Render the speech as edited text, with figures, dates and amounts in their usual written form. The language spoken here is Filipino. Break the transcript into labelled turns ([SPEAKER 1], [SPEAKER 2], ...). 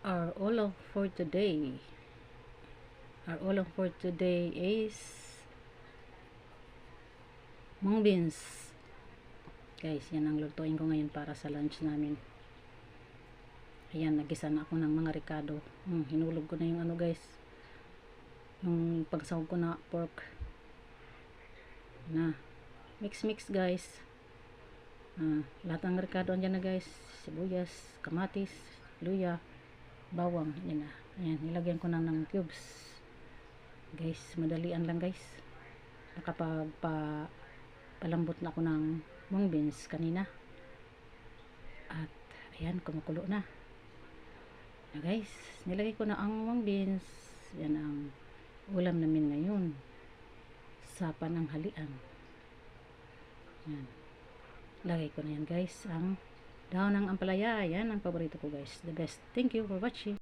[SPEAKER 1] Our ulam for today. Our ulam for today is mung beans. Guys, yan ang lutuin ko ngayon para sa lunch namin. Ayan, nagisa na ako ng mga ricado. Hinulog ko na yung ano guys. Yung pagsahog ko na pork. Na. Mix guys. Lahat ng ricado andyan na guys. Sibuyas, kamatis, luya, bawang. Yan na. Ayan, nilagyan ko na ng cubes. Guys, madalian lang guys. Palambot na ako ng mung beans kanina. At ayan, kumukulo na. Guys, nilagay ko na ang mung beans. Yan ang ulam namin ngayon sa pananghalian. Yan. Lagay ko na yan guys ang dahon ng ampalaya. Yan ang paborito ko guys. The best. Thank you for watching.